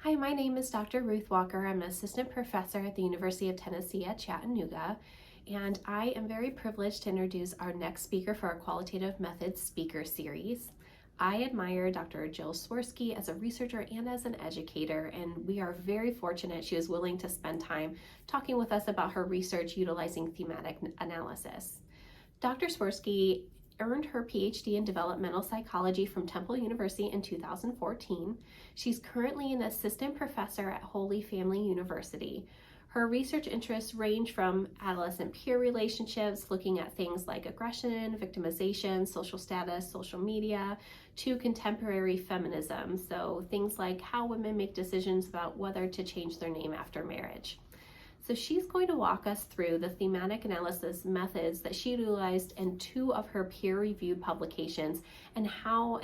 Hi, my name is Dr. Ruth Walker. I'm an assistant professor at the University of Tennessee at Chattanooga, and I am very privileged to introduce our next speaker for our Qualitative Methods Speaker Series. I admire Dr. Jill Swirsky as a researcher and as an educator, and we are very fortunate she was willing to spend time talking with us about her research utilizing thematic analysis. Dr. Swirsky earned her PhD in developmental psychology from Temple University in 2014. She's currently an assistant professor at Holy Family University. Her research interests range from adolescent peer relationships, looking at things like aggression, victimization, social status, social media, to contemporary feminism. So things like how women make decisions about whether to change their name after marriage. So she's going to walk us through the thematic analysis methods that she utilized in two of her peer-reviewed publications and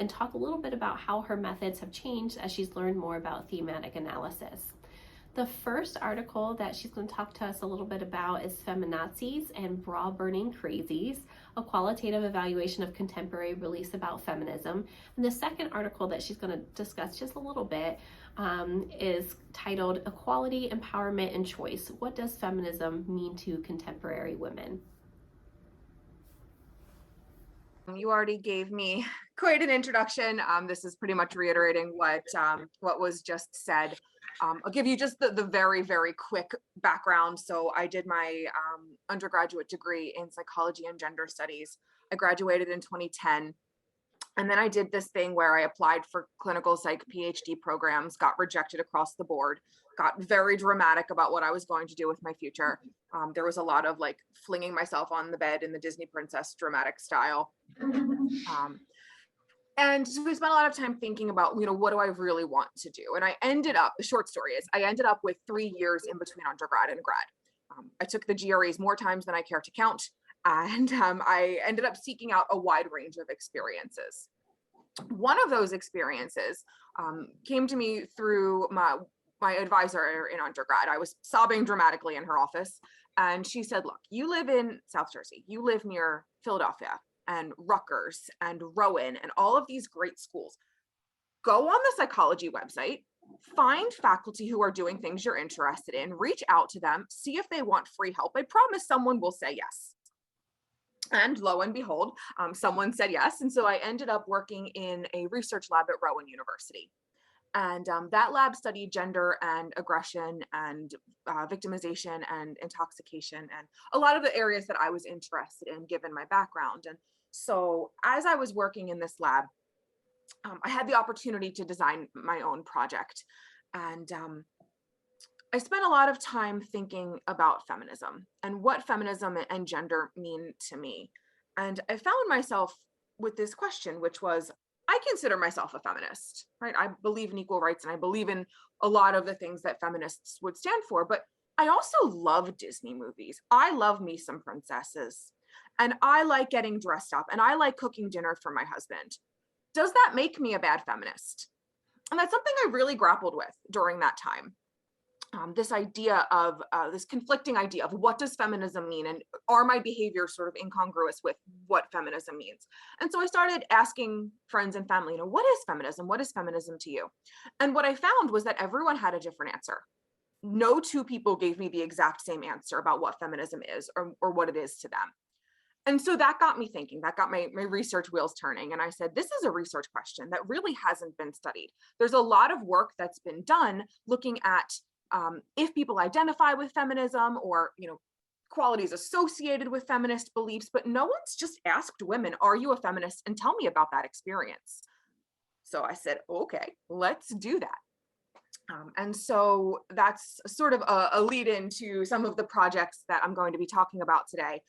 talk a little bit about how her methods have changed as she's learned more about thematic analysis. The first article that she's going to talk to us a little bit about is Feminazis and Bra Burning Crazies, a qualitative evaluation of contemporary beliefs about feminism. And the second article that she's going to discuss just a little bit is titled Equality, Empowerment, and Choice. What does feminism mean to contemporary women? You already gave me quite an introduction. This is pretty much reiterating what was just said. I'll give you just the very, very quick background. So I did my undergraduate degree in psychology and gender studies. I graduated in 2010. And then I did this thing where I applied for clinical psych PhD programs, got rejected across the board, got very dramatic about what I was going to do with my future. There was a lot of like flinging myself on the bed in the Disney princess dramatic style. And so we spent a lot of time thinking about, what do I really want to do? And the short story is, I ended up with 3 years in between undergrad and grad. I took the GREs more times than I care to count. And I ended up seeking out a wide range of experiences. One of those experiences came to me through my advisor in undergrad. I was sobbing dramatically in her office, and she said, look, you live in South Jersey. You live near Philadelphia and Rutgers and Rowan and all of these great schools. Go on the psychology website, find faculty who are doing things you're interested in, reach out to them, see if they want free help. I promise someone will say yes. And lo and behold, someone said yes. And so I ended up working in a research lab at Rowan University. And that lab studied gender and aggression and victimization and intoxication and a lot of the areas that I was interested in given my background. And so as I was working in this lab, I had the opportunity to design my own project. And I spent a lot of time thinking about feminism and what feminism and gender mean to me. And I found myself with this question, which was, I consider myself a feminist, right? I believe in equal rights and I believe in a lot of the things that feminists would stand for, but I also love Disney movies. I love me some princesses and I like getting dressed up and I like cooking dinner for my husband. Does that make me a bad feminist? And that's something I really grappled with during that time. This idea of this conflicting idea of what does feminism mean and are my behaviors sort of incongruous with what feminism means? And so I started asking friends and family, what is feminism? What is feminism to you? And what I found was that everyone had a different answer. No two people gave me the exact same answer about what feminism is or what it is to them. And so that got me thinking, that got my research wheels turning. And I said, this is a research question that really hasn't been studied. There's a lot of work that's been done looking at if people identify with feminism or, qualities associated with feminist beliefs, but no one's just asked women, are you a feminist? And tell me about that experience. So I said, okay, let's do that. And so that's sort of a lead into some of the projects that I'm going to be talking about today.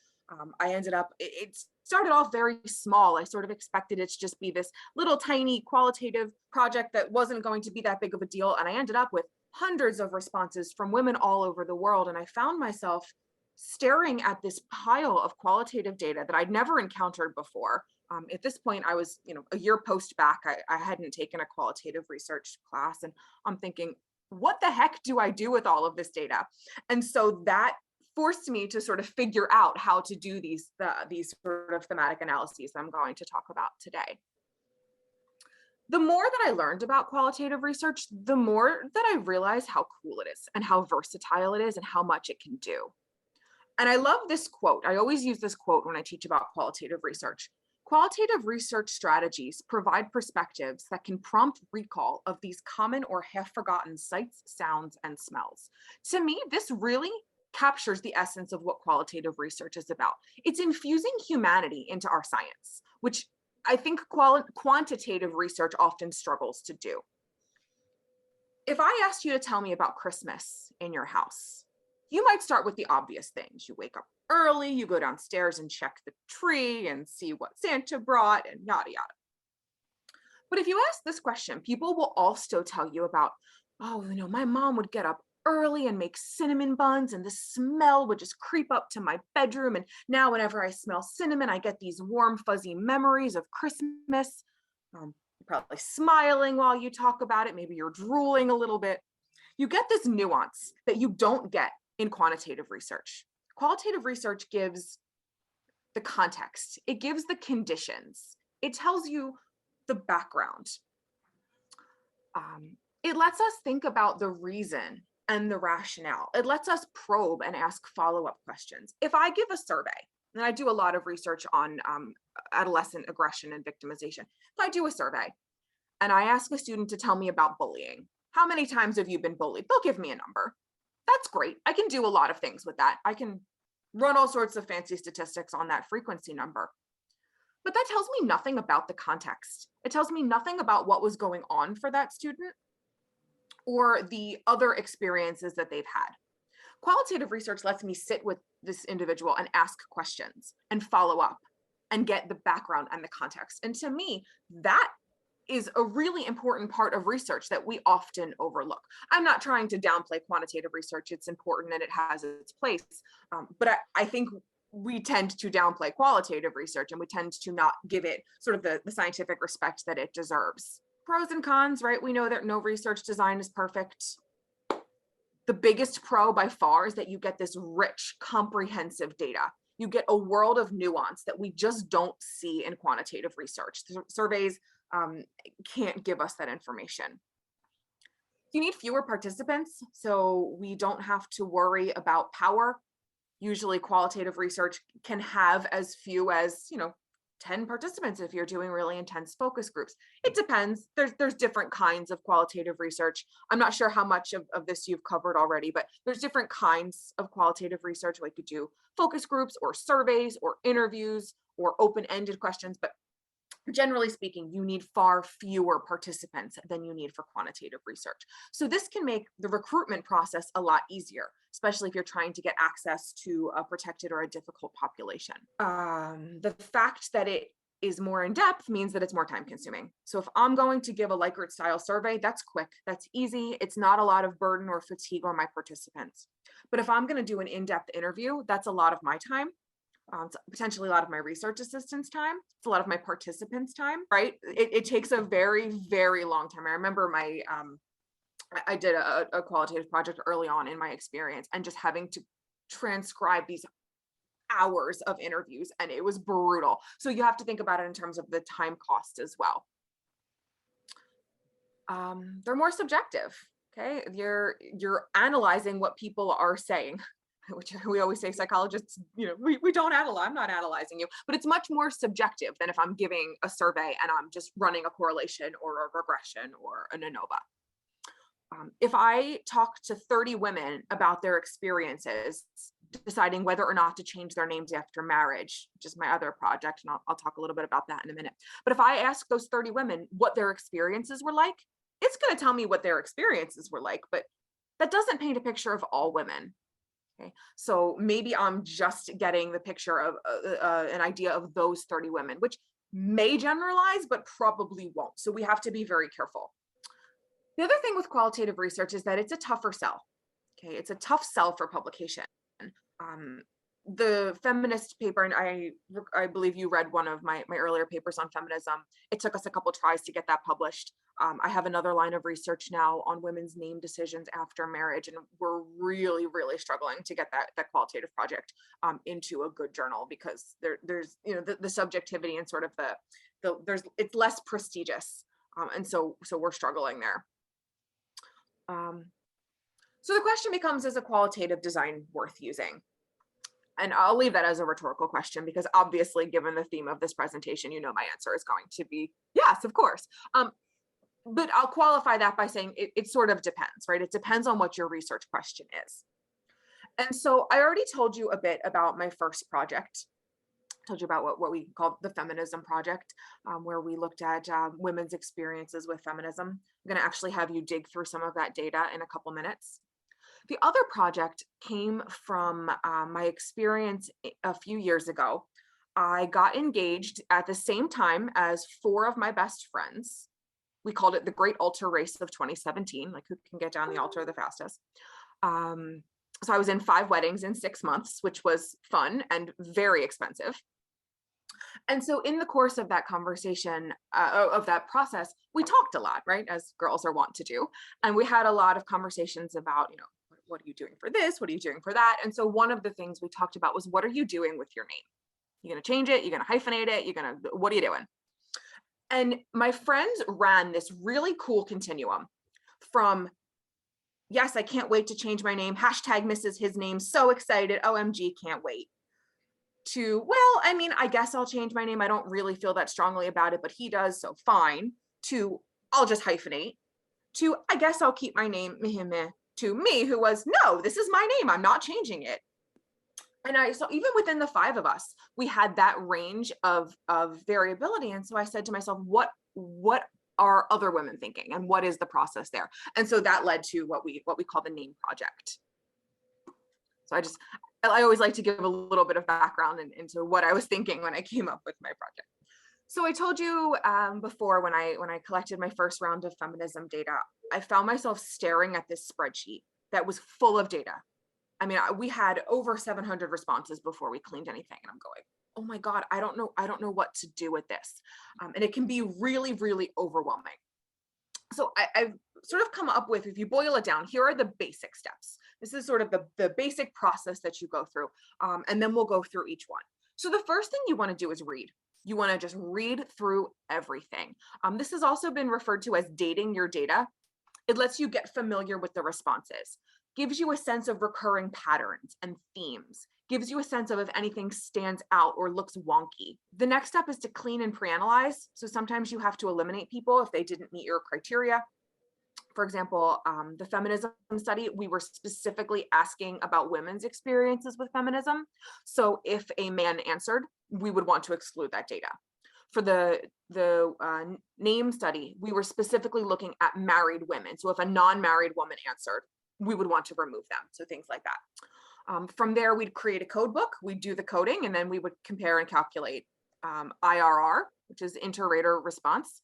It started off very small. I sort of expected it to just be this little tiny qualitative project that wasn't going to be that big of a deal. And I ended up with hundreds of responses from women all over the world. And I found myself staring at this pile of qualitative data that I'd never encountered before. At this point, I was, a year post back, I hadn't taken a qualitative research class. And I'm thinking, what the heck do I do with all of this data? And so that forced me to sort of figure out how to do these sort of thematic analyses that I'm going to talk about today. The more that I learned about qualitative research, the more that I realized how cool it is and how versatile it is and how much it can do. And I love this quote. I always use this quote when I teach about qualitative research. Qualitative research strategies provide perspectives that can prompt recall of these common or half forgotten sights, sounds, and smells. To me, this really captures the essence of what qualitative research is about. It's infusing humanity into our science, which I think quantitative research often struggles to do. If I asked you to tell me about Christmas in your house, you might start with the obvious things. You wake up early, you go downstairs and check the tree and see what Santa brought and yada yada. But if you ask this question, people will also tell you about, oh, my mom would get up early and make cinnamon buns, and the smell would just creep up to my bedroom. And now, whenever I smell cinnamon, I get these warm, fuzzy memories of Christmas. You're probably smiling while you talk about it. Maybe you're drooling a little bit. You get this nuance that you don't get in quantitative research. Qualitative research gives the context, it gives the conditions, it tells you the background. It lets us think about the reason and the rationale. It lets us probe and ask follow-up questions. If I give a survey, and I do a lot of research on adolescent aggression and victimization, if I do a survey and I ask a student to tell me about bullying, how many times have you been bullied? They'll give me a number. That's great. I can do a lot of things with that. I can run all sorts of fancy statistics on that frequency number. But that tells me nothing about the context. It tells me nothing about what was going on for that student or the other experiences that they've had. Qualitative research lets me sit with this individual and ask questions and follow up and get the background and the context. And to me, that is a really important part of research that we often overlook. I'm not trying to downplay quantitative research. It's important and it has its place. But I think we tend to downplay qualitative research and we tend to not give it sort of the scientific respect that it deserves. Pros and cons, right? We know that no research design is perfect. The biggest pro by far is that you get this rich, comprehensive data. You get a world of nuance that we just don't see in quantitative research. Surveys can't give us that information. You need fewer participants, so we don't have to worry about power. Usually qualitative research can have as few as, 10 participants if you're doing really intense focus groups. It depends. There's different kinds of qualitative research. I'm not sure how much of this you've covered already, but there's different kinds of qualitative research. We could do focus groups or surveys or interviews or open-ended questions, but generally speaking, you need far fewer participants than you need for quantitative research. So this can make the recruitment process a lot easier, especially if you're trying to get access to a protected or a difficult population. The fact that it is more in depth means that it's more time consuming. So if I'm going to give a Likert style survey, that's quick, that's easy. It's not a lot of burden or fatigue on my participants. But if I'm going to do an in-depth interview, that's a lot of my time. It's potentially a lot of my research assistants' time. It's a lot of my participants' time, right? It takes a very, very long time. I remember I did a qualitative project early on in my experience and just having to transcribe these hours of interviews, and it was brutal. So you have to think about it in terms of the time cost as well. They're more subjective, okay? You're analyzing what people are saying, which we always say psychologists, we don't analyze, I'm not analyzing you, but it's much more subjective than if I'm giving a survey and I'm just running a correlation or a regression or an ANOVA. If I talk to 30 women about their experiences, deciding whether or not to change their names after marriage, which is my other project, and I'll talk a little bit about that in a minute. But if I ask those 30 women what their experiences were like, it's going to tell me what their experiences were like, but that doesn't paint a picture of all women. Okay, so maybe I'm just getting the picture of an idea of those 30 women, which may generalize, but probably won't. So we have to be very careful. The other thing with qualitative research is that it's a tougher sell. Okay, it's a tough sell for publication. The feminist paper, and I believe you read one of my earlier papers on feminism. It took us a couple tries to get that published. I have another line of research now on women's name decisions after marriage, and we're really, really struggling to get that qualitative project into a good journal because there's the subjectivity and sort of it's less prestigious. And so we're struggling there. So the question becomes, is a qualitative design worth using? And I'll leave that as a rhetorical question, because obviously, given the theme of this presentation, my answer is going to be yes, of course. But I'll qualify that by saying it sort of depends, right? It depends on what your research question is. And so I already told you a bit about my first project. I told you about what we call the Feminism Project, where we looked at women's experiences with feminism. I'm going to actually have you dig through some of that data in a couple minutes. The other project came from my experience a few years ago. I got engaged at the same time as 4 of my best friends. We called it the Great Altar Race of 2017, like who can get down the altar the fastest. So I was in 5 weddings in 6 months, which was fun and very expensive. And so in the course of that conversation, of that process, we talked a lot, right? As girls are wont to do. And we had a lot of conversations about, what are you doing for this? What are you doing for that? And so one of the things we talked about was, what are you doing with your name? You're going to change it? You're going to hyphenate it? What are you doing? And my friends ran this really cool continuum from, yes, I can't wait to change my name. Hashtag misses his name. So excited. OMG, can't wait. To, well, I guess I'll change my name. I don't really feel that strongly about it, but he does, so fine. To, I'll just hyphenate. To, I guess I'll keep my name. To me, who was, no, this is my name. I'm not changing it. And so even within the 5 of us, we had that range of variability. And so I said to myself, what are other women thinking, and what is the process there? And so that led to what we call the name project. So I always like to give a little bit of background into what I was thinking when I came up with my project. So I told you before, when I collected my first round of feminism data, I found myself staring at this spreadsheet that was full of data. We had over 700 responses before we cleaned anything, and I'm going, oh my God, I don't know what to do with this. And it can be really, really overwhelming. So I've sort of come up with, if you boil it down, here are the basic steps. This is sort of the basic process that you go through. And then we'll go through each one. So the first thing you want to do is read. You want to just read through everything. This has also been referred to as dating your data. It lets you get familiar with the responses, gives you a sense of recurring patterns and themes, gives you a sense of if anything stands out or looks wonky. The next step is to clean and pre-analyze. So sometimes you have to eliminate people if they didn't meet your criteria. For example, the feminism study, we were specifically asking about women's experiences with feminism. So if a man answered, we would want to exclude that data. For the name study, we were specifically looking at married women. So if a non-married woman answered, we would want to remove them. So things like that. From there, we'd create a code book, we'd do the coding, and then we would compare and calculate IRR, which is inter-rater response,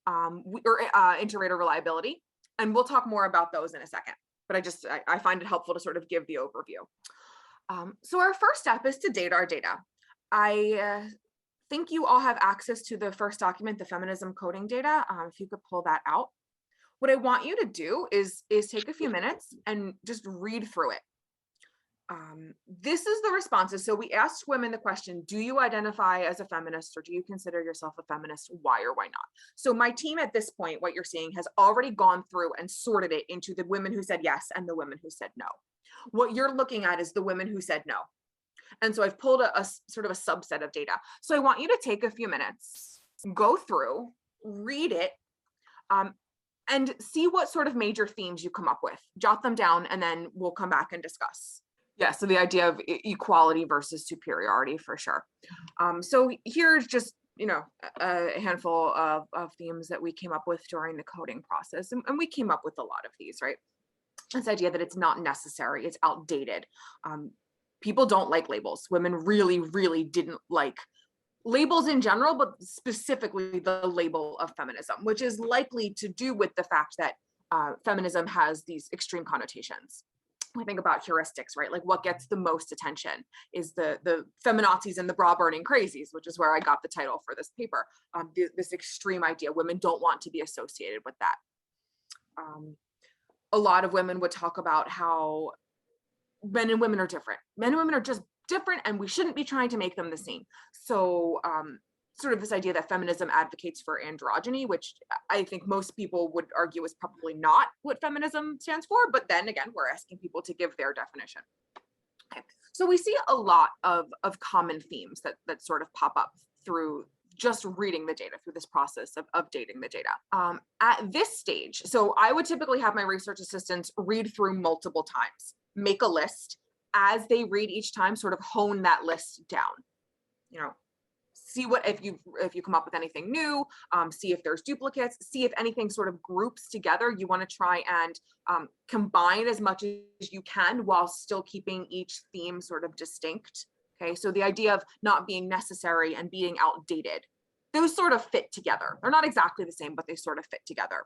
or inter-rater reliability. And we'll talk more about those in a second, but I find it helpful to sort of give the overview. So our first step is to date our data. I think you all have access to the first document, the feminism coding data. If you could pull that out. What I want you to do is take a few minutes and just read through it. This is the responses. So we asked women the question, do you identify as a feminist, or do you consider yourself a feminist? Why or why not? So my team at this point, what you're seeing, has already gone through and sorted it into the women who said yes and the women who said no. What you're looking at is the women who said no. And so I've pulled a sort of a subset of data. So I want you to take a few minutes, go through, read it, and see what sort of major themes you come up with. Jot them down, and then we'll come back and discuss. Yeah, so the idea of equality versus superiority, for sure. So here's just, a handful of themes that we came up with during the coding process. And we came up with a lot of these, right? This idea that it's not necessary, it's outdated. People don't like labels. Women really, really didn't like labels in general, but specifically the label of feminism, which is likely to do with the fact that feminism has these extreme connotations. We think about heuristics, right? Like what gets the most attention is the feminazis and the bra burning crazies, which is where I got the title for this paper. This extreme idea, women don't want to be associated with that. A lot of women would talk about how men and women are different. Men and women are just different, and we shouldn't be trying to make them the same. So sort of this idea that feminism advocates for androgyny, which I think most people would argue is probably not what feminism stands for. But then again, we're asking people to give their definition. Okay. So we see a lot of common themes that sort of pop up through just reading the data, through this process of dating the data. At this stage, so I would typically have my research assistants read through multiple times, make a list. As they read each time, sort of hone that list down. You know, see what, if you come up with anything new, see if there's duplicates, see if anything sort of groups together. You want to try and combine as much as you can while still keeping each theme sort of distinct. Okay, so the idea of not being necessary and being outdated, those sort of fit together. They're not exactly the same, but they sort of fit together.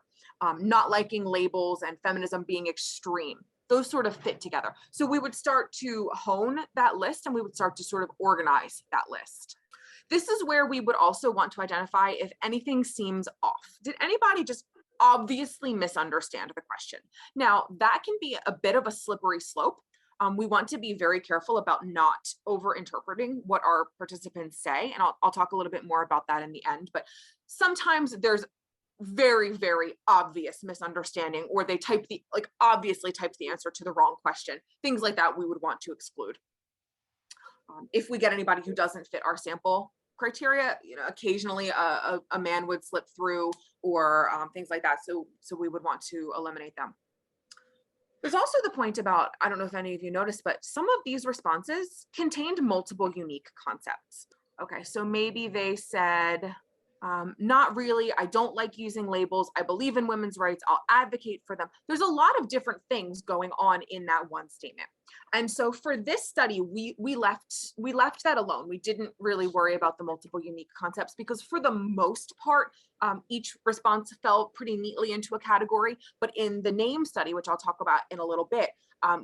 Not liking labels and feminism being extreme, those sort of fit together. So we would start to hone that list and we would start to sort of organize that list. This is where we would also want to identify if anything seems off. Did anybody just obviously misunderstand the question? Now, that can be a bit of a slippery slope. We want to be very careful about not over-interpreting what our participants say. And I'll talk a little bit more about that in the end, but sometimes there's very, very obvious misunderstanding, or they obviously typed the answer to the wrong question. Things like that we would want to exclude. If we get anybody who doesn't fit our sample criteria, occasionally a man would slip through, or things like that. So we would want to eliminate them. There's also the point about, I don't know if any of you noticed, but some of these responses contained multiple unique concepts. Okay, so maybe they said, not really, I don't like using labels, I believe in women's rights, I'll advocate for them. There's a lot of different things going on in that one statement. And so for this study, we left that alone. We didn't really worry about the multiple unique concepts because for the most part, each response fell pretty neatly into a category. But in the name study, which I'll talk about in a little bit,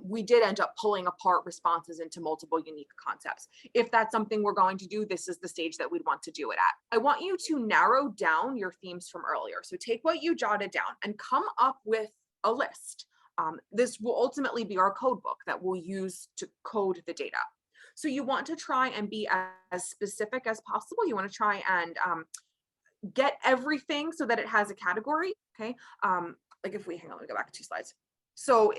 we did end up pulling apart responses into multiple unique concepts. If that's something we're going to do, this is the stage that we'd want to do it at. I want you to narrow down your themes from earlier. So take what you jotted down and come up with a list. This will ultimately be our code book that we'll use to code the data. So you want to try and be as specific as possible. You want to try and get everything so that it has a category. Okay. Like if we, hang on, let me go back 2 slides. So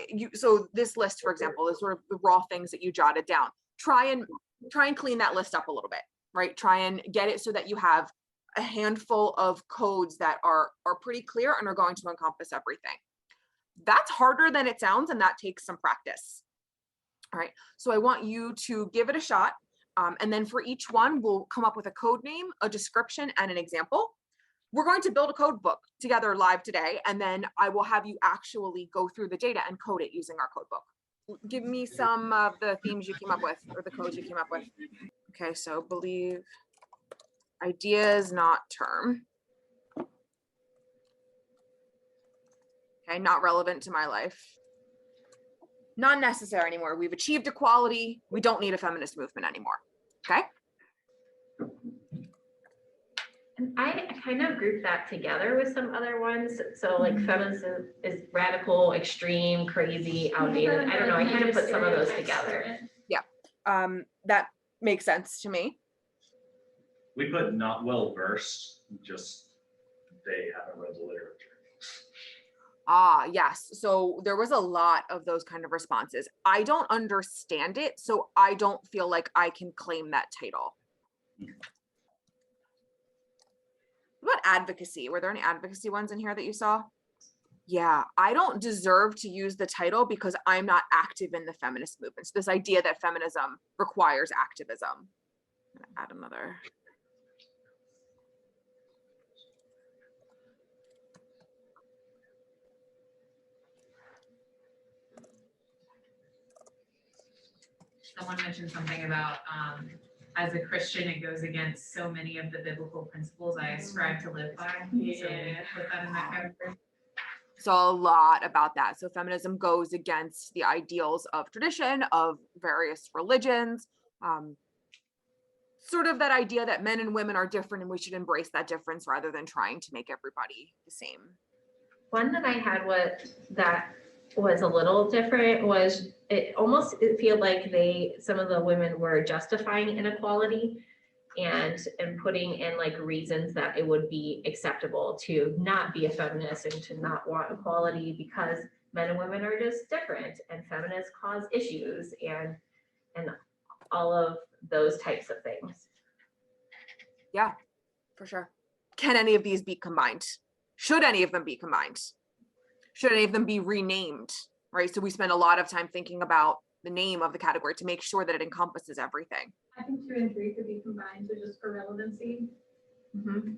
this list, for example, is sort of the raw things that you jotted down. Try and clean that list up a little bit, right? Try and get it so that you have a handful of codes that are pretty clear and are going to encompass everything. That's harder than it sounds, and that takes some practice. All right, so I want you to give it a shot. And then for each one, we'll come up with a code name, a description, and an example. We're going to build a code book together live today, and then I will have you actually go through the data and code it using our code book. Give me some of the themes you came up with, or the codes you came up with. Okay, so believe, ideas, not term. Okay, not relevant to my life. Not necessary anymore. We've achieved equality. We don't need a feminist movement anymore. Okay? And I kind of grouped that together with some other ones. So like feminism is radical, extreme, crazy, outdated. I don't know. I kind of put some of those together. Yeah, that makes sense to me. We put not well versed, just they haven't read the literature. Ah, yes. So there was a lot of those kind of responses. I don't understand it, so I don't feel like I can claim that title. What about advocacy? Were there any advocacy ones in here that you saw? Yeah, I don't deserve to use the title because I'm not active in the feminist movement. So this idea that feminism requires activism. I'm gonna add another. Someone mentioned something about as a Christian, it goes against so many of the biblical principles I strive to live by. Yeah. So put that in that category. So a lot about that. So feminism goes against the ideals of tradition, of various religions, sort of that idea that men and women are different and we should embrace that difference rather than trying to make everybody the same. One that I had that was a little different was it felt like some of the women were justifying inequality. and putting in like reasons that it would be acceptable to not be a feminist and to not want equality because men and women are just different and feminists cause issues and all of those types of things. Yeah, for sure. Can any of these be combined? Should any of them be combined? Should any of them be renamed, right? So we spend a lot of time thinking about the name of the category to make sure that it encompasses everything. I think 2 and 3 could be combined, so just for relevancy. Mm-hmm.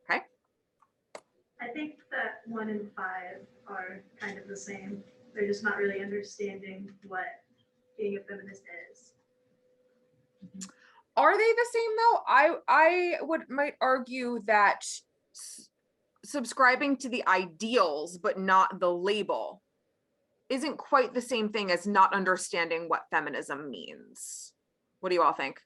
Okay. I think that 1 and 5 are kind of the same. They're just not really understanding what being a feminist is. Are they the same though? I might argue that subscribing to the ideals but not the label isn't quite the same thing as not understanding what feminism means. What do you all think?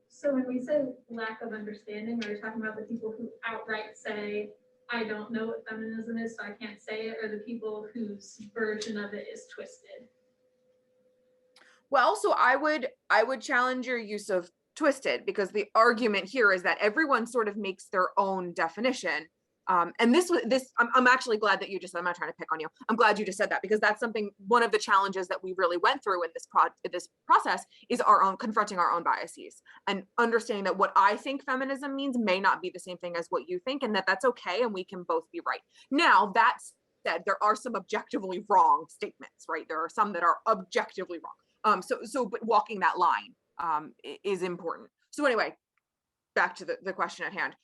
So when we say lack of understanding, are we talking about the people who outright say, I don't know what feminism is, so I can't say it, or the people whose version of it is twisted? Well, so I would challenge your use of twisted, because the argument here is that everyone sort of makes their own definition. And I'm actually glad that you just said, I'm not trying to pick on you. I'm glad you just said that, because that's something, one of the challenges that we really went through in this process is confronting our own biases and understanding that what I think feminism means may not be the same thing as what you think, and that's okay. And we can both be right. Now, that said, there are some objectively wrong statements, right? There are some that are objectively wrong. But walking that line is important. So anyway, back to the question at hand.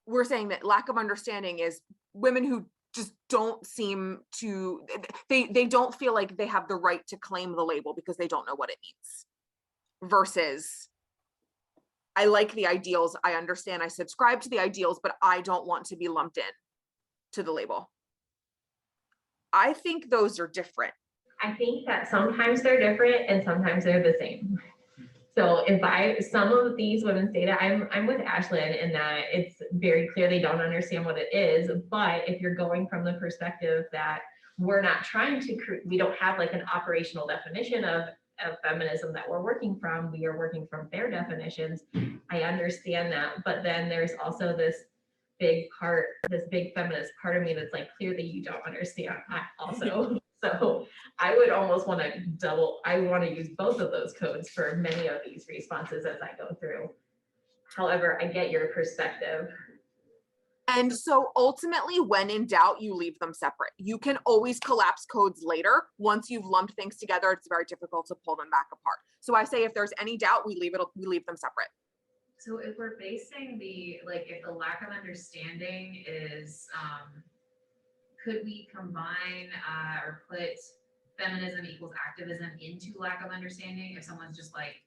We're saying that lack of understanding is women who just don't seem to, they don't feel like they have the right to claim the label because they don't know what it means. Versus, I like the ideals, I understand, I subscribe to the ideals, but I don't want to be lumped in to the label. I think those are different. I think that sometimes they're different and sometimes they're the same. So some of these women's data, I'm with Ashlyn in that it's very clear they don't understand what it is. But if you're going from the perspective that we're not trying to, we don't have like an operational definition of feminism that we're working from, we are working from their definitions. I understand that. But then there's also this big feminist part of me that's like, clearly you don't understand that also. So I would almost want to use both of those codes for many of these responses as I go through. However, I get your perspective. And so ultimately, when in doubt, you leave them separate. You can always collapse codes later. Once you've lumped things together, it's very difficult to pull them back apart. So I say if there's any doubt, we leave them separate. So if we're basing if the lack of understanding is, could we combine or put feminism equals activism into lack of understanding? If someone's just like,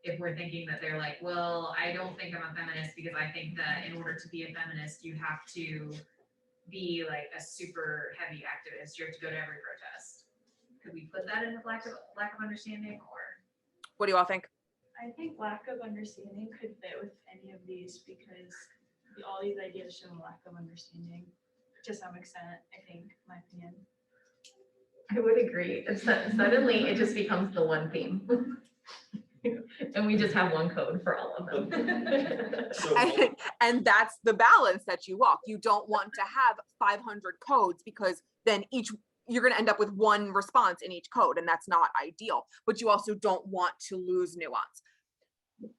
if we're thinking that they're like, well, I don't think I'm a feminist because I think that in order to be a feminist, you have to be like a super heavy activist. You have to go to every protest. Could we put that in the lack of understanding, or? What do you all think? I think lack of understanding could fit with any of these because all these ideas show a lack of understanding to some extent, I think, my opinion. I would agree. Suddenly it just becomes the one theme. And we just have one code for all of them. And that's the balance that you walk. You don't want to have 500 codes because then you're going to end up with one response in each code, and that's not ideal. But you also don't want to lose nuance.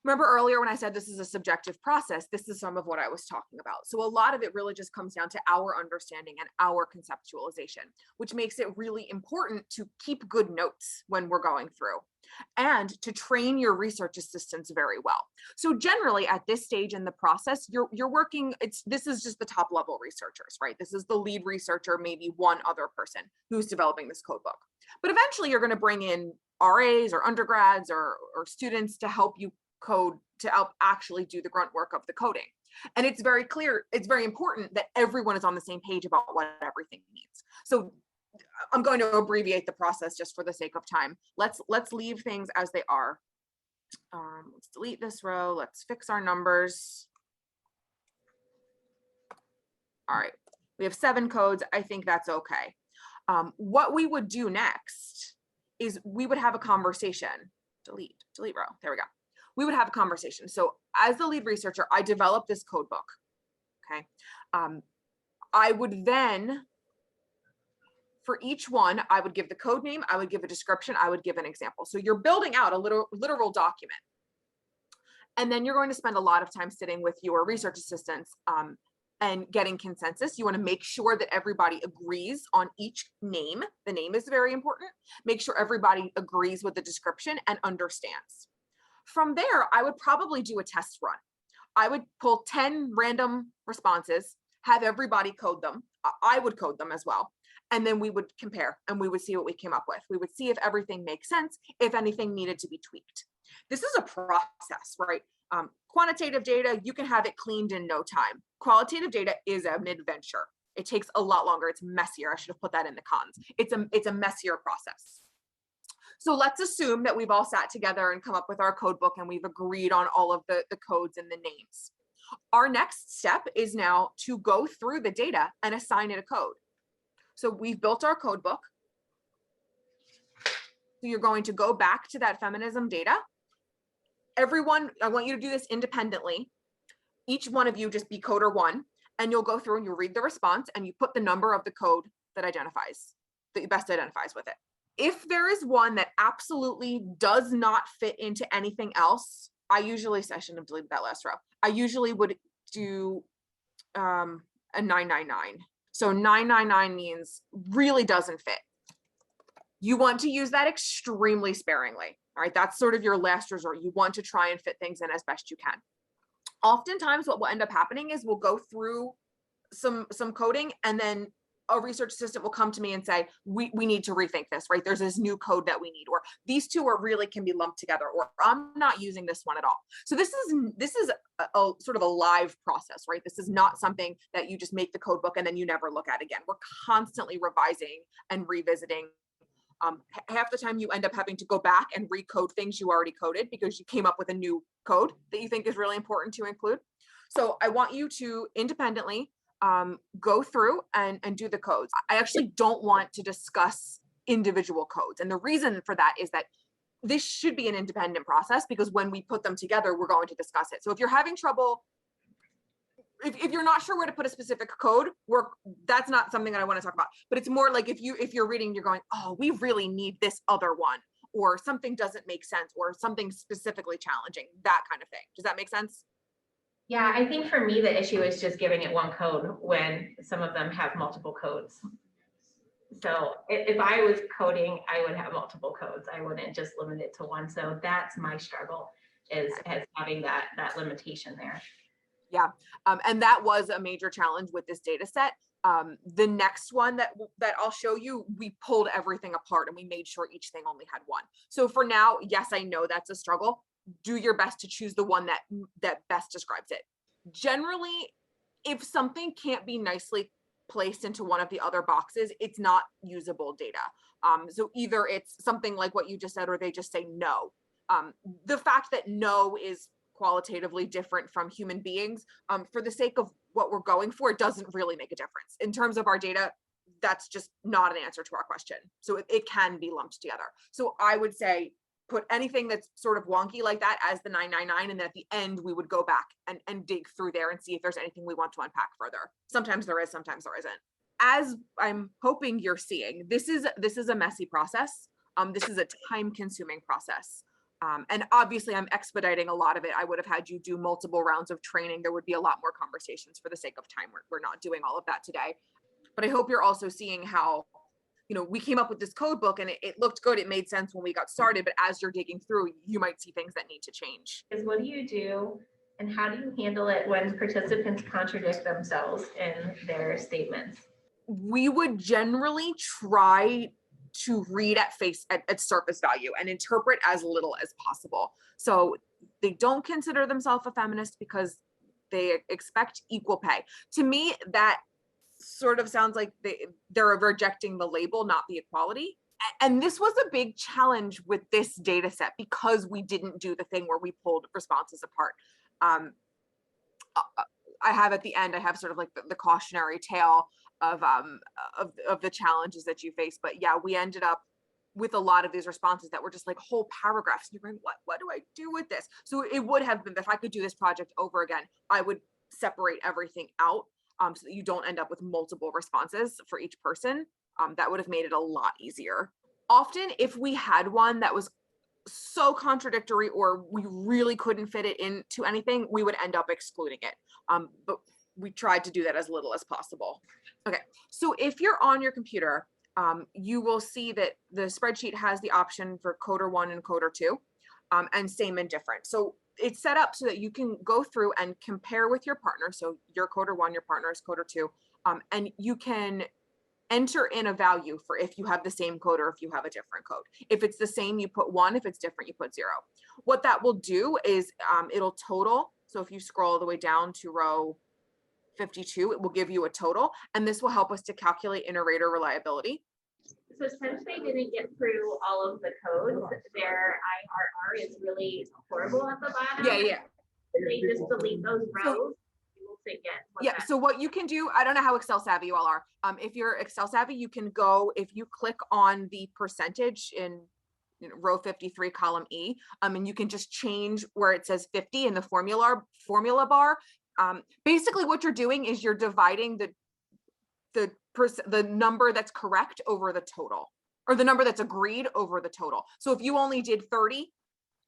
Remember earlier when I said this is a subjective process, this is some of what I was talking about. So a lot of it really just comes down to our understanding and our conceptualization, which makes it really important to keep good notes when we're going through and to train your research assistants very well. So generally at this stage in the process, you're working, this is just the top level researchers, right? This is the lead researcher, maybe one other person who's developing this code book. But eventually you're going to bring in RAs or undergrads or students to help you code, to help actually do the grunt work of the coding. And it's very clear, it's very important that everyone is on the same page about what everything means. So I'm going to abbreviate the process just for the sake of time. Let's leave things as they are. Let's delete this row. Let's fix our numbers. All right, we have 7 codes. I think that's okay. What we would do next is we would have a conversation. Delete row. There we go. We would have a conversation. So as the lead researcher, I developed this code book. Okay. I would then, for each one, I would give the code name, I would give a description, I would give an example. So you're building out a literal document. And then you're going to spend a lot of time sitting with your research assistants and getting consensus. You want to make sure that everybody agrees on each name. The name is very important. Make sure everybody agrees with the description and understands. From there, I would probably do a test run. I would pull 10 random responses, have everybody code them. I would code them as well. And then we would compare and we would see what we came up with. We would see if everything makes sense, if anything needed to be tweaked. This is a process, right? Quantitative data, you can have it cleaned in no time. Qualitative data is an adventure. It takes a lot longer. It's messier. I should have put that in the cons. It's a messier process. So let's assume that we've all sat together and come up with our code book and we've agreed on all of the codes and the names. Our next step is now to go through the data and assign it a code. So we've built our code book. So you're going to go back to that feminism data. Everyone, I want you to do this independently. Each one of you just be coder 1, and you'll go through and you read the response and you put the number of the code that best identifies with it. If there is one that absolutely does not fit into anything else, I shouldn't have deleted that last row. I usually would do a 999. So 999 means really doesn't fit. You want to use that extremely sparingly. All right, that's sort of your last resort. You want to try and fit things in as best you can. Oftentimes what will end up happening is we'll go through some coding and then a research assistant will come to me and say, we need to rethink this, right? There's this new code that we need, or these two are really can be lumped together, or I'm not using this one at all. So this is a sort of a live process, right? This is not something that you just make the code book and then you never look at again. We're constantly revising and revisiting. Half the time you end up having to go back and recode things you already coded because you came up with a new code that you think is really important to include. So I want you to independently go through and do the codes. I actually don't want to discuss individual codes. And the reason for that is that this should be an independent process because when we put them together, we're going to discuss it. So if you're having trouble, if you're not sure where to put a specific code, that's not something that I want to talk about. But it's more like if you're reading, you're going, oh, we really need this other one, or something doesn't make sense, or something specifically challenging, that kind of thing. Does that make sense? Yeah, I think for me, the issue is just giving it one code when some of them have multiple codes. So if I was coding, I would have multiple codes. I wouldn't just limit it to one. So that's my struggle is having that limitation there. Yeah, and that was a major challenge with this data set. The next one that I'll show you, we pulled everything apart and we made sure each thing only had one. So for now, yes, I know that's a struggle. Do your best to choose the one that best describes it. Generally, if something can't be nicely placed into one of the other boxes, it's not usable data. So either it's something like what you just said, or they just say no. The fact that no is qualitatively different from human beings, for the sake of what we're going for, it doesn't really make a difference. In terms of our data, that's just not an answer to our question. So it can be lumped together. So I would say, put anything that's sort of wonky like that as the 999, and then at the end we would go back and dig through there and see if there's anything we want to unpack further. Sometimes there is, sometimes there isn't. As I'm hoping you're seeing, this is a messy process. This is a time-consuming process. And obviously I'm expediting a lot of it. I would have had you do multiple rounds of training. There would be a lot more conversations. For the sake of time, we're not doing all of that today. But I hope you're also seeing how, we came up with this code book and it looked good. It made sense when we got started, but as you're digging through, you might see things that need to change. Is what do you do and how do you handle it when participants contradict themselves in their statements? We would generally try to read at surface value and interpret as little as possible. So they don't consider themselves a feminist because they expect equal pay. To me, that sort of sounds like they're rejecting the label, not the equality. And this was a big challenge with this data set because we didn't do the thing where we pulled responses apart. I have at the end, I have sort of like the cautionary tale of the challenges that you face. But yeah, we ended up with a lot of these responses that were just like whole paragraphs. And you're going, what do I do with this? So it would have been, if I could do this project over again, I would separate everything out so that you don't end up with multiple responses for each person. That would have made it a lot easier. Often, if we had one that was so contradictory or we really couldn't fit it into anything, we would end up excluding it. But we tried to do that as little as possible. Okay, so if you're on your computer, you will see that the spreadsheet has the option for coder 1 and coder 2, and same and different. So it's set up so that you can go through and compare with your partner. So your coder 1, your partner is coder 2, and you can enter in a value for if you have the same code or if you have a different code. If it's the same, you put 1. If it's different, you put 0. What that will do is it'll total. So if you scroll all the way down to row 52, it will give you a total, and this will help us to calculate inter-rater reliability. So since they didn't get through all of the codes, their IRR is really horrible at the bottom. Yeah. If they just delete those rows, you will get what Yeah, that- so what you can do, I don't know how Excel savvy you all are. If you're Excel savvy, you can go, if you click on the percentage in row 53, column E, and you can just change where it says 50 in the formula bar. Basically what you're doing is you're dividing the number that's correct over the total, or the number that's agreed over the total. So if you only did 30,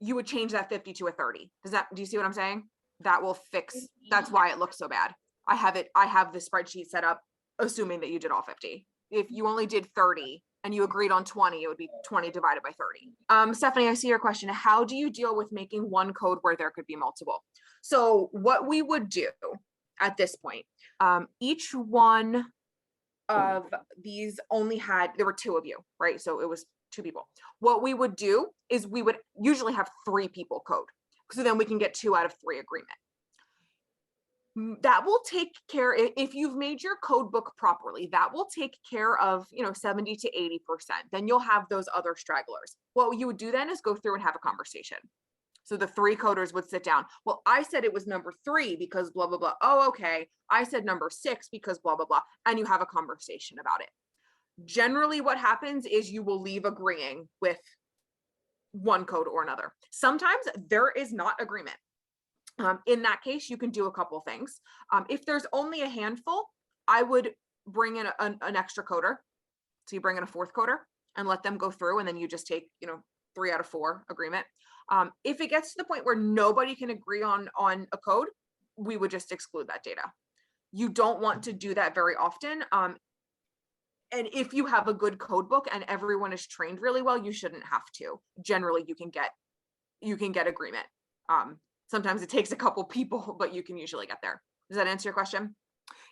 you would change that 50 to a 30. Do you see what I'm saying? That will fix, that's why it looks so bad. I have the spreadsheet set up assuming that you did all 50. If you only did 30 and you agreed on 20, it would be 20 divided by 30. Stephanie, I see your question. How do you deal with making one code where there could be multiple? So what we would do at this point, each one of these there were 2 of you, right? So it was 2 people. What we would do is we would usually have 3 people code. So then we can get 2 out of 3 agreement. That will take care, if you've made your code book properly, that will take care of, 70 to 80%. Then you'll have those other stragglers. What you would do then is go through and have a conversation. So the 3 coders would sit down. Well, I said it was number 3 because blah, blah, blah. Oh, okay. I said number 6 because blah, blah, blah. And you have a conversation about it. Generally what happens is you will leave agreeing with one code or another. Sometimes there is not agreement. In that case, you can do a couple things. If there's only a handful, I would bring in an extra coder. So you bring in a 4th coder and let them go through, and then you just take, 3 out of 4 agreement. If it gets to the point where nobody can agree on a code, we would just exclude that data. You don't want to do that very often. And if you have a good code book and everyone is trained really well, you shouldn't have to. Generally, you can get agreement. Sometimes it takes a couple people, but you can usually get there. Does that answer your question?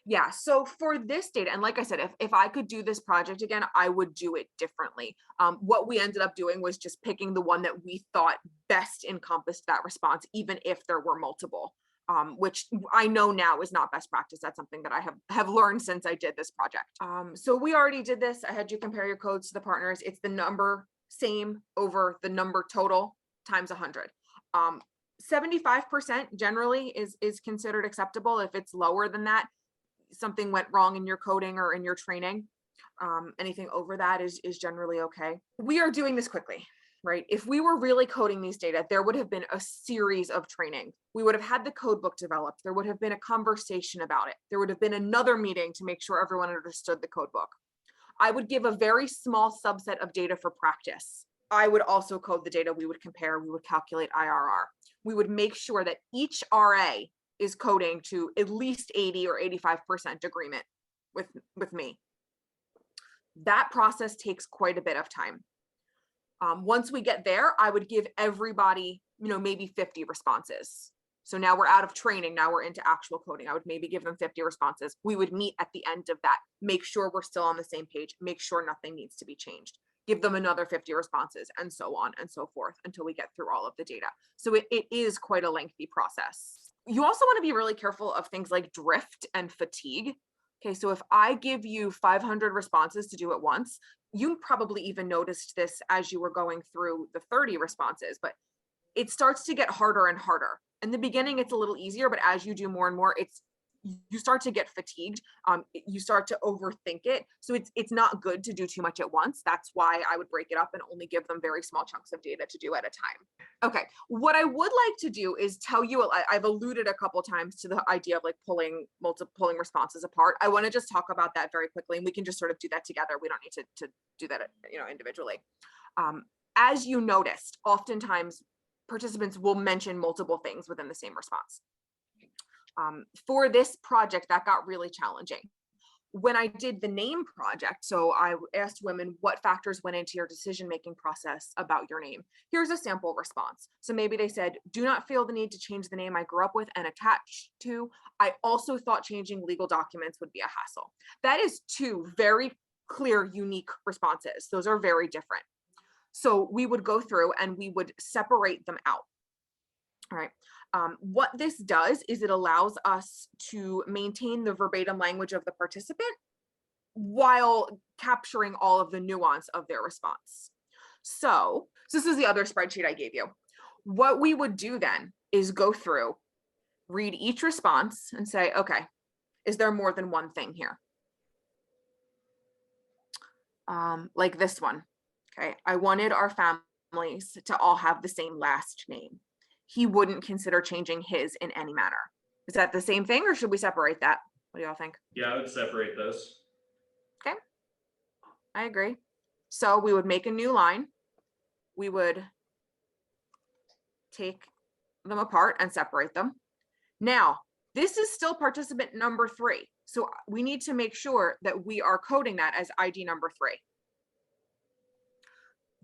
Yeah, so for this data, and like I said, if I could do this project again, I would do it differently. What we ended up doing was just picking the one that we thought best encompassed that response, even if there were multiple, which I know now is not best practice. That's something that I have learned since I did this project. So we already did this. I had you compare your codes to the partners. It's the number same over the number total times 100. 75% generally is considered acceptable. If it's lower than that, something went wrong in your coding or in your training. Anything over that is generally okay. We are doing this quickly, right? If we were really coding these data, there would have been a series of training. We would have had the code book developed. There would have been a conversation about it. There would have been another meeting to make sure everyone understood the code book. I would give a very small subset of data for practice. I would also code the data. We would compare, we would calculate IRR. We would make sure that each RA is coding to at least 80 or 85% agreement with me. That process takes quite a bit of time. Once we get there, I would give everybody, maybe 50 responses. So now we're out of training. Now we're into actual coding. I would maybe give them 50 responses. We would meet at the end of that, make sure we're still on the same page, make sure nothing needs to be changed. Give them another 50 responses, and so on and so forth until we get through all of the data. So it is quite a lengthy process. You also want to be really careful of things like drift and fatigue. Okay, so if I give you 500 responses to do at once, you probably even noticed this as you were going through the 30 responses, but it starts to get harder and harder. In the beginning, it's a little easier, but as you do more and more, you start to get fatigued. You start to overthink it. So it's not good to do too much at once. That's why I would break it up and only give them very small chunks of data to do at a time. Okay, what I would like to do is tell you, I've alluded a couple times to the idea of like pulling responses apart. I want to just talk about that very quickly, and we can just sort of do that together. We don't need to do that, individually. As you noticed, oftentimes participants will mention multiple things within the same response. For this project, that got really challenging. When I did the name project, so I asked women what factors went into your decision-making process about your name. Here's a sample response. So maybe they said, do not feel the need to change the name I grew up with and attached to. I also thought changing legal documents would be a hassle. That is two very clear, unique responses. Those are very different. So we would go through and we would separate them out. All right. What this does is it allows us to maintain the verbatim language of the participant while capturing all of the nuance of their response. So this is the other spreadsheet I gave you. What we would do then is go through, read each response and say, okay, is there more than one thing here? Like this one. Okay, I wanted our families to all have the same last name. He wouldn't consider changing his in any manner. Is that the same thing, or should we separate that? What do y'all think? Yeah, I would separate those. Okay, I agree. So we would make a new line. We would take them apart and separate them. Now, this is still participant number 3. So we need to make sure that we are coding that as ID number 3.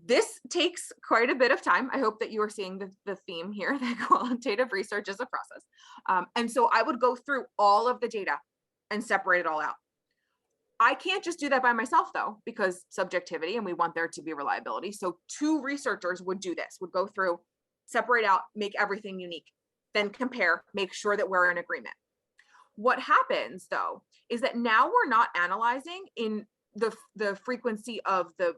This takes quite a bit of time. I hope that you are seeing the theme here, that qualitative research is a process. And so I would go through all of the data and separate it all out. I can't just do that by myself though, because subjectivity, and we want there to be reliability. So 2 researchers would do this, would go through, separate out, make everything unique, then compare, make sure that we're in agreement. What happens though, is that now we're not analyzing in the frequency of the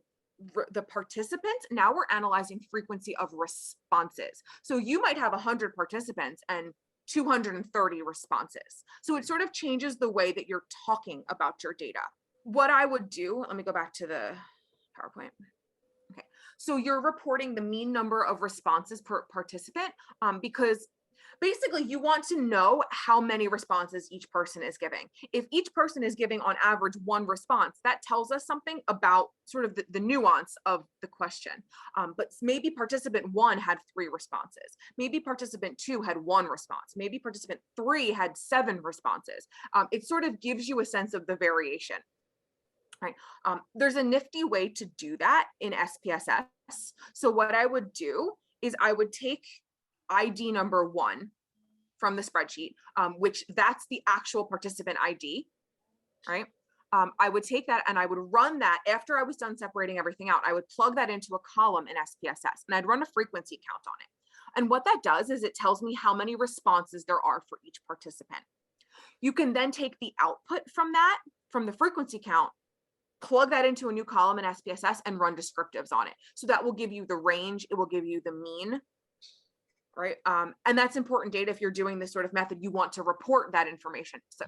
participants. Now we're analyzing frequency of responses. So you might have 100 participants and 230 responses. So it sort of changes the way that you're talking about your data. What I would do, let me go back to the PowerPoint. Okay, so you're reporting the mean number of responses per participant, because basically you want to know how many responses each person is giving. If each person is giving on average 1 response, that tells us something about sort of the nuance of the question. But maybe participant 1 had 3 responses. Maybe participant 2 had 1 response. Maybe participant 3 had 7 responses. It sort of gives you a sense of the variation. Right. There's a nifty way to do that in SPSS. So what I would do is I would take ID number 1 from the spreadsheet, which that's the actual participant ID, right? I would take that and I would run that after I was done separating everything out. I would plug that into a column in SPSS and I'd run a frequency count on it. And what that does is it tells me how many responses there are for each participant. You can then take the output from that, from the frequency count, plug that into a new column in SPSS and run descriptives on it. So that will give you the range, it will give you the mean, right? And that's important data. If you're doing this sort of method, you want to report that information. So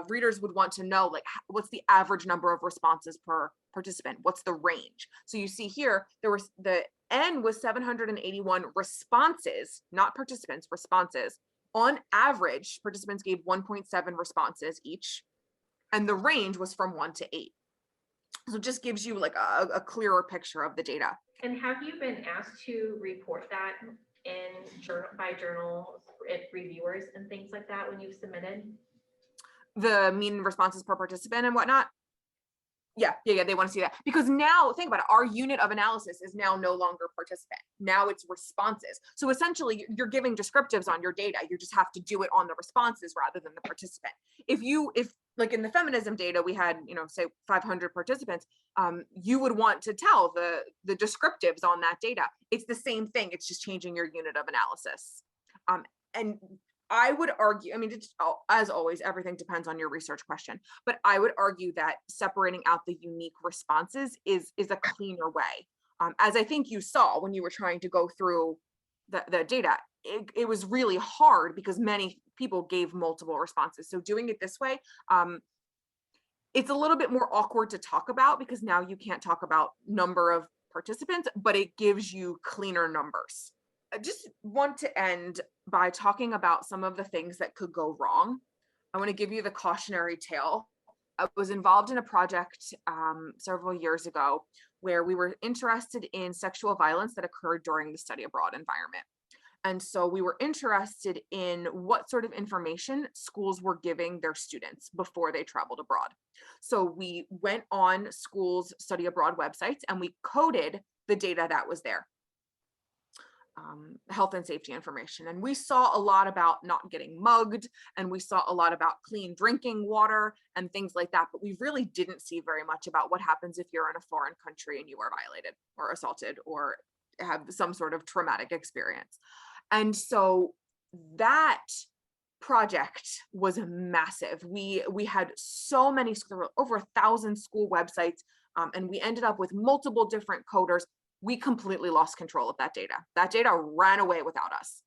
readers would want to know, like, what's the average number of responses per participant? What's the range? So you see here, the N was 781 responses, not participants, responses. On average, participants gave 1.7 responses each, and the range was from 1 to 8. So it just gives you like a clearer picture of the data. And have you been asked to report that by journal reviewers and things like that when you've submitted? The mean responses per participant and whatnot? Yeah, they want to see that. Because now, think about it, our unit of analysis is now no longer participant. Now it's responses. So essentially, you're giving descriptives on your data. You just have to do it on the responses rather than the participant. If like in the feminism data, we had, say 500 participants, you would want to tell the descriptives on that data. It's the same thing. It's just changing your unit of analysis. And I would argue, as always, everything depends on your research question, but I would argue that separating out the unique responses is a cleaner way. As I think you saw when you were trying to go through the data, it was really hard because many people gave multiple responses. So doing it this way, it's a little bit more awkward to talk about because now you can't talk about number of participants, but it gives you cleaner numbers. I just want to end by talking about some of the things that could go wrong. I want to give you the cautionary tale. I was involved in a project several years ago where we were interested in sexual violence that occurred during the study abroad environment. And so we were interested in what sort of information schools were giving their students before they traveled abroad. So we went on schools' study abroad websites and we coded the data that was there. Health and safety information. And we saw a lot about not getting mugged, and we saw a lot about clean drinking water and things like that. But we really didn't see very much about what happens if you're in a foreign country and you are violated or assaulted or have some sort of traumatic experience. And so that project was massive. We had so many, over 1,000 school websites, and we ended up with multiple different coders. We completely lost control of that data. That data ran away without us.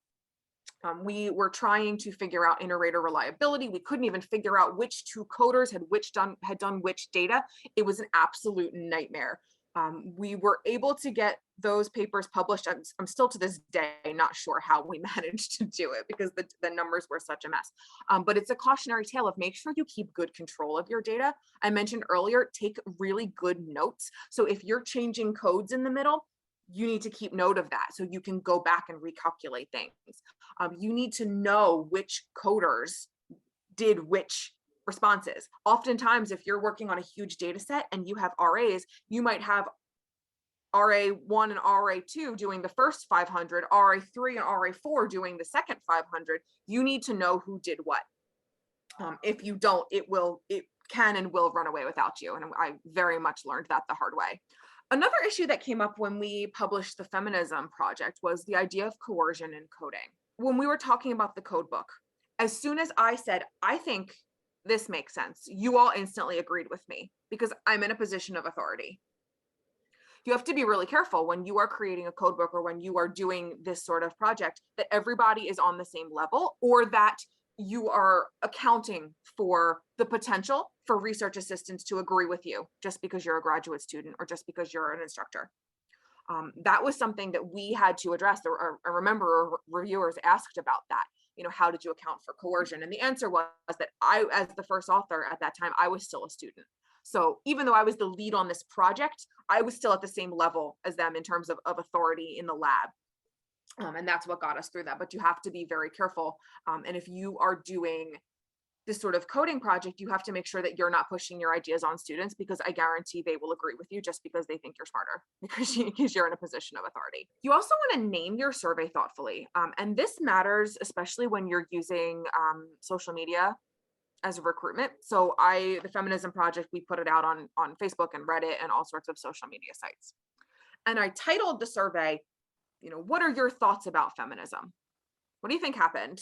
We were trying to figure out inter-rater reliability. We couldn't even figure out which two coders had done which data. It was an absolute nightmare. We were able to get those papers published. I'm still to this day not sure how we managed to do it because the numbers were such a mess. But it's a cautionary tale of make sure you keep good control of your data. I mentioned earlier, take really good notes. So if you're changing codes in the middle, you need to keep note of that so you can go back and recalculate things. You need to know which coders did which responses. Oftentimes, if you're working on a huge data set and you have RAs, you might have RA1 and RA2 doing the first 500, RA3 and RA4 doing the second 500. You need to know who did what. If you don't, it can and will run away without you. And I very much learned that the hard way. Another issue that came up when we published the feminism project was the idea of coercion in coding. When we were talking about the code book, as soon as I said, I think this makes sense, you all instantly agreed with me because I'm in a position of authority. You have to be really careful when you are creating a code book or when you are doing this sort of project that everybody is on the same level, or that you are accounting for the potential for research assistants to agree with you just because you're a graduate student or just because you're an instructor. That was something that we had to address. I remember reviewers asked about that. How did you account for coercion? And the answer was that I, as the first author at that time, I was still a student. So even though I was the lead on this project, I was still at the same level as them in terms of authority in the lab. And that's what got us through that. But you have to be very careful. And if you are doing this sort of coding project, you have to make sure that you're not pushing your ideas on students, because I guarantee they will agree with you just because they think you're smarter, because you're in a position of authority. You also want to name your survey thoughtfully. And this matters, especially when you're using social media as a recruitment. So the Feminism Project, we put it out on Facebook and Reddit and all sorts of social media sites. And I titled the survey, what are your thoughts about feminism? What do you think happened?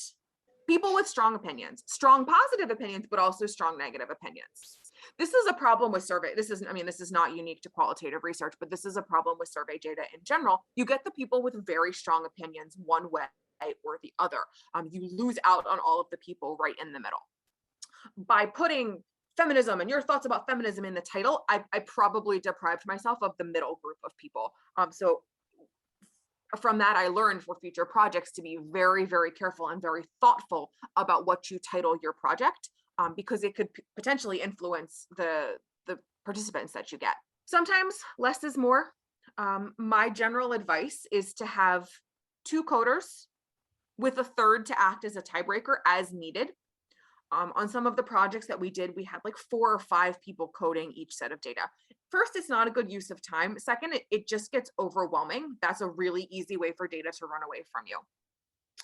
People with strong opinions, strong positive opinions, but also strong negative opinions. This is a problem with survey. This is not unique to qualitative research, but this is a problem with survey data in general. You get the people with very strong opinions one way or the other. You lose out on all of the people right in the middle. By putting feminism and your thoughts about feminism in the title, I probably deprived myself of the middle group of people. So from that, I learned for future projects to be very, very careful and very thoughtful about what you title your project, because it could potentially influence the participants that you get. Sometimes less is more. My general advice is to have 2 coders with a third to act as a tiebreaker as needed. On some of the projects that we did, we had like 4 or 5 people coding each set of data. First, it's not a good use of time. Second, it just gets overwhelming. That's a really easy way for data to run away from you.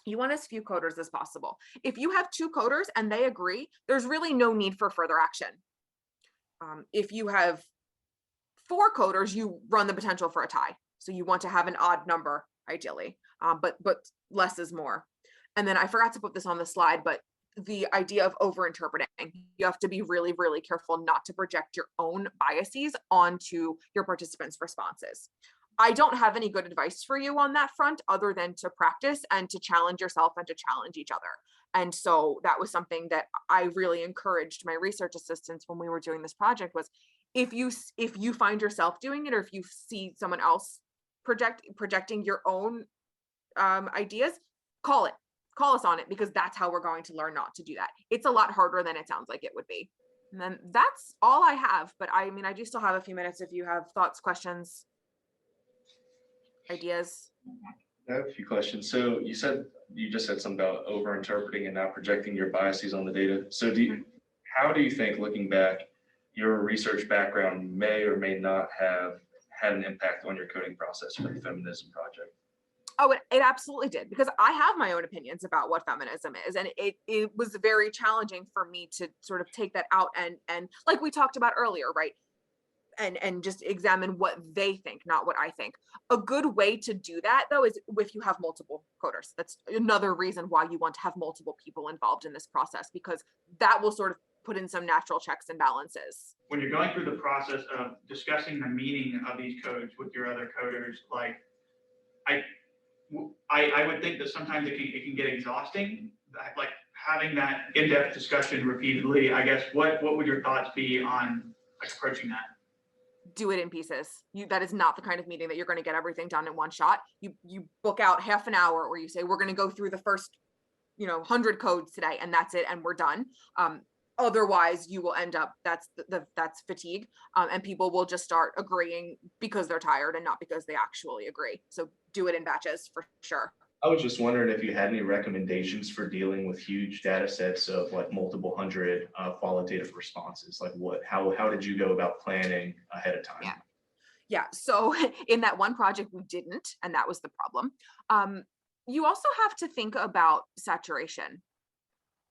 You want as few coders as possible. If you have 2 coders and they agree, there's really no need for further action. If you have 4 coders, you run the potential for a tie. So you want to have an odd number, ideally, but less is more. And then I forgot to put this on the slide, but the idea of over-interpreting. You have to be really, really careful not to project your own biases onto your participants' responses. I don't have any good advice for you on that front other than to practice and to challenge yourself and to challenge each other. And so that was something that I really encouraged my research assistants when we were doing this project was if you find yourself doing it, or if you see someone else projecting your own ideas, call us on it, because that's how we're going to learn not to do that. It's a lot harder than it sounds like it would be. And then that's all I have, but I mean, I do still have a few minutes if you have thoughts, questions, ideas. I have a few questions. So you just said something about over interpreting and not projecting your biases on the data. So how do you think, looking back, your research background may or may not have had an impact on your coding process for the feminism project? Oh, it absolutely did, because I have my own opinions about what feminism is. And it was very challenging for me to sort of take that out and like we talked about earlier, right? And just examine what they think, not what I think. A good way to do that, though, is if you have multiple coders. That's another reason why you want to have multiple people involved in this process, because that will sort of put in some natural checks and balances. When you're going through the process of discussing the meaning of these codes with your other coders, like I would think that sometimes it can get exhausting, like having that in-depth discussion repeatedly. I guess what would your thoughts be on like approaching that? Do it in pieces. That is not the kind of meeting that you're going to get everything done in one shot. You book out half an hour, or you say, we're going to go through the first 100 codes today, and that's it, and we're done. Otherwise you will end up, that's fatigue, and people will just start agreeing because they're tired and not because they actually agree. So do it in batches for sure. I was just wondering if you had any recommendations for dealing with huge data sets of like multiple hundred qualitative responses. Like how did you go about planning ahead of time? Yeah. So in that one project we didn't, and that was the problem. You also have to think about saturation.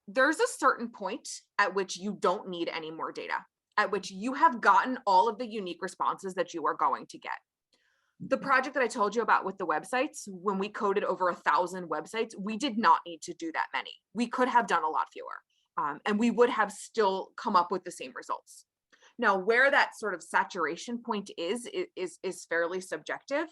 There's a certain point at which you don't need any more data, at which you have gotten all of the unique responses that you are going to get. The project that I told you about with the websites, when we coded over 1,000 websites, we did not need to do that many. We could have done a lot fewer, and we would have still come up with the same results. Now, where that sort of saturation point is fairly subjective.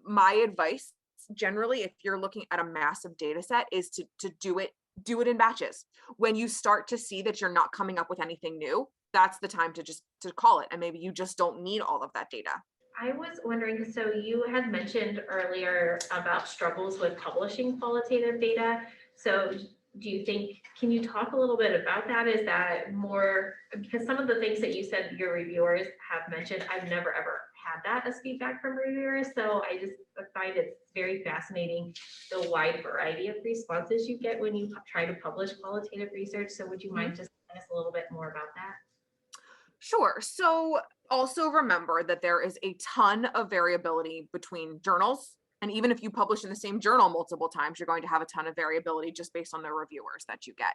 My advice, generally, if you're looking at a massive data set, is to do it in batches. When you start to see that you're not coming up with anything new, that's the time to call it, and maybe you just don't need all of that data. I was wondering, so you had mentioned earlier about struggles with publishing qualitative data. So do you think, can you talk a little bit about that? Is that more, because some of the things that you said your reviewers have mentioned, I've never ever had that as feedback from reviewers. So I just find it very fascinating, the wide variety of responses you get when you try to publish qualitative research. So would you mind just telling us a little bit more about that? Sure. So also remember that there is a ton of variability between journals. And even if you publish in the same journal multiple times, you're going to have a ton of variability just based on the reviewers that you get.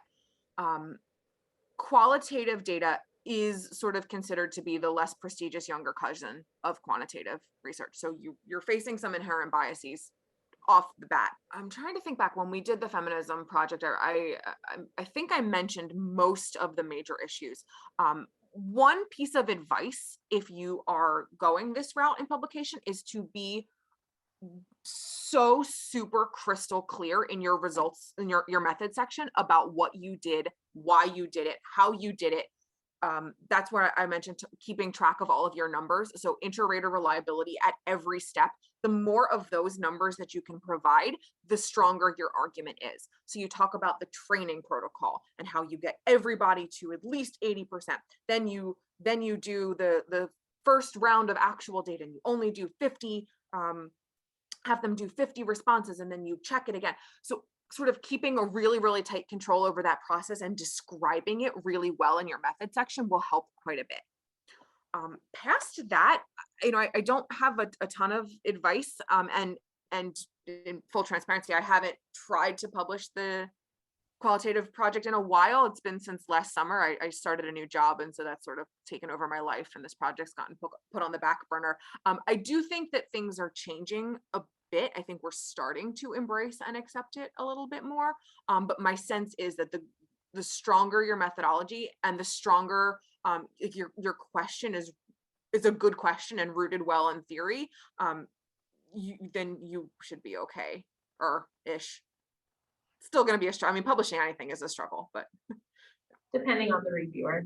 Qualitative data is sort of considered to be the less prestigious younger cousin of quantitative research. So you're facing some inherent biases off the bat. I'm trying to think back when we did the feminism project. I think I mentioned most of the major issues. One piece of advice, if you are going this route in publication, is to be so super crystal clear in your results, in your method section, about what you did, why you did it, how you did it. That's where I mentioned keeping track of all of your numbers. So inter-rater reliability at every step. The more of those numbers that you can provide, the stronger your argument is. So you talk about the training protocol and how you get everybody to at least 80%. Then you do the first round of actual data, and you only do 50, have them do 50 responses, and then you check it again. So sort of keeping a really, really tight control over that process and describing it really well in your method section will help quite a bit. Past that, I don't have a ton of advice, and in full transparency, I haven't tried to publish the qualitative project in a while. It's been since last summer. I started a new job, and so that's sort of taken over my life, and this project's gotten put on the back burner. I do think that things are changing a bit. I think we're starting to embrace and accept it a little bit more. But my sense is that the stronger your methodology, and the stronger if your question is a good question and rooted well in theory, then you should be okay, or ish. Still going to be a struggle. I mean, publishing anything is a struggle, but Depending on the reviewer.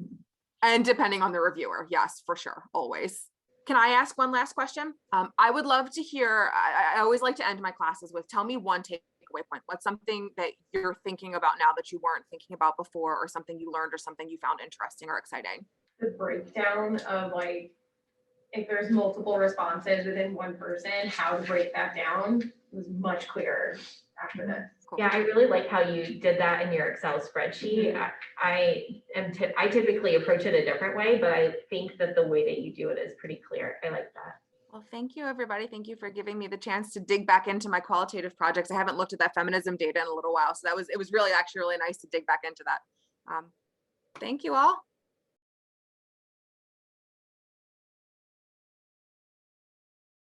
and depending on the reviewer, yes, for sure, always. Can I ask one last question? I would love to hear, I always like to end my classes with, tell me one takeaway point. What's something that you're thinking about now that you weren't thinking about before, or something you learned, or something you found interesting or exciting? The breakdown of like, if there's multiple responses within one person, how to break that down was much clearer after this. Cool. Yeah, I really like how you did that in your Excel spreadsheet. I typically approach it a different way, but I think that the way that you do it is pretty clear. I like that. Well, thank you, everybody. Thank you for giving me the chance to dig back into my qualitative projects. I haven't looked at that feminism data in a little while, so it was really actually really nice to dig back into that. Thank you all.